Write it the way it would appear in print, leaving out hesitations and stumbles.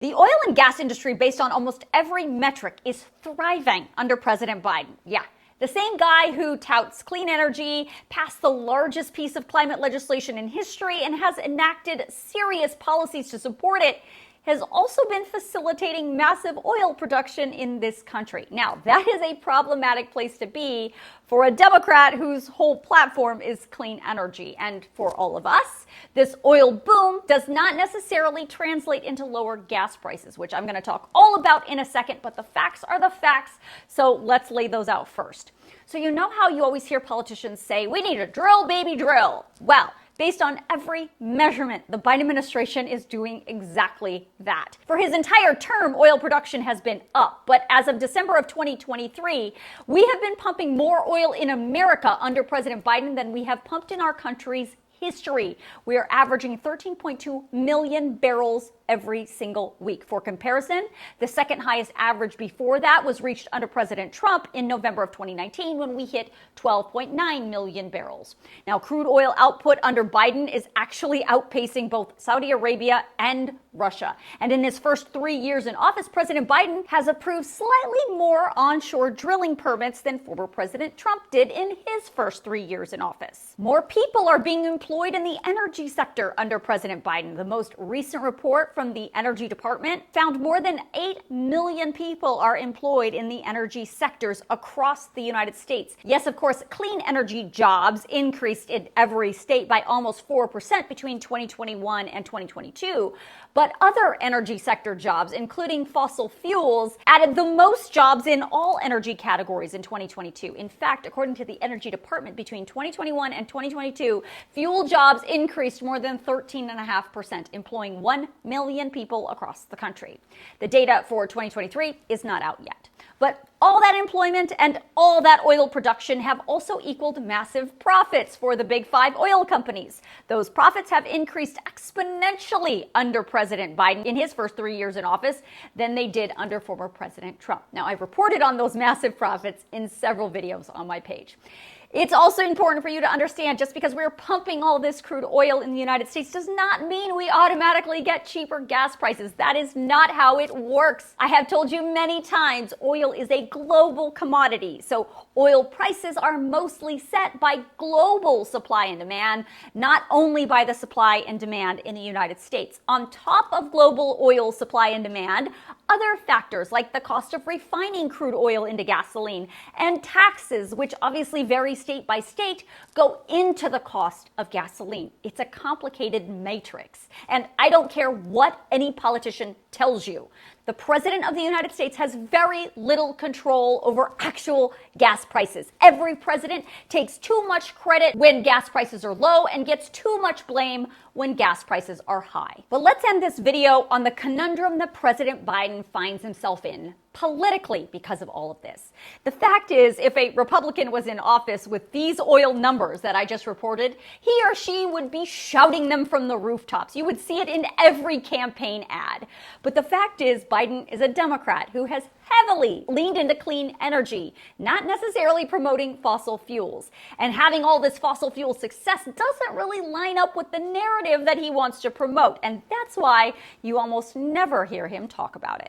The oil and gas industry, based on almost every metric, is thriving under President Biden. Yeah, the same guy who touts clean energy, passed the largest piece of climate legislation in history, and has enacted serious policies to support it, has also been facilitating massive oil production in this country. Now, that is a problematic place to be for a Democrat whose whole platform is clean energy. And for all of us, this oil boom does not necessarily translate into lower gas prices, which I'm going to talk all about in a second, but the facts are the facts, so let's lay those out first. So you know how you always hear politicians say, we need to drill, baby, drill. Well, based on every measurement, the Biden administration is doing exactly that. For his entire term, oil production has been up. But as of December of 2023, we have been pumping more oil in America under President Biden than we have pumped in our country's history. We are averaging 13.2 million barrels every single week. For comparison, the second highest average before that was reached under President Trump in November of 2019 when we hit 12.9 million barrels. Now, crude oil output under Biden is actually outpacing both Saudi Arabia and Russia. And in his first 3 years in office, President Biden has approved slightly more onshore drilling permits than former President Trump did in his first 3 years in office. More people are being employed in the energy sector under President Biden. The most recent report from the Energy Department found more than 8 million people are employed in the energy sectors across the United States. Yes, of course, clean energy jobs increased in every state by almost 4% between 2021 and 2022. But other energy sector jobs, including fossil fuels, added the most jobs in all energy categories in 2022. In fact, according to the Energy Department, between 2021 and 2022, fuel jobs increased more than 13.5%, employing 1 million people across the country. The data for 2023 is not out yet. But all that employment and all that oil production have also equaled massive profits for the big five oil companies. Those profits have increased exponentially under President Biden in his first 3 years in office than they did under former President Trump. Now, I've reported on those massive profits in several videos on my page. It's also important for you to understand just because we're pumping all this crude oil in the United States does not mean we automatically get cheaper gas prices. That is not how it works. I have told you many times, oil is a global commodity. So oil prices are mostly set by global supply and demand, not only by the supply and demand in the United States. On top of global oil supply and demand, other factors like the cost of refining crude oil into gasoline and taxes, which obviously vary state by state, go into the cost of gasoline. It's a complicated matrix. And I don't care what any politician tells you. The President of the United States has very little control over actual gas prices. Every president takes too much credit when gas prices are low and gets too much blame when gas prices are high. But let's end this video on the conundrum that President Biden finds himself in politically because of all of this. The fact is, if a Republican was in office with these oil numbers that I just reported, he or she would be shouting them from the rooftops. You would see it in every campaign ad. But the fact is, Biden is a Democrat who has heavily leaned into clean energy, not necessarily promoting fossil fuels. And having all this fossil fuel success doesn't really line up with the narrative that he wants to promote. And that's why you almost never hear him talk about it.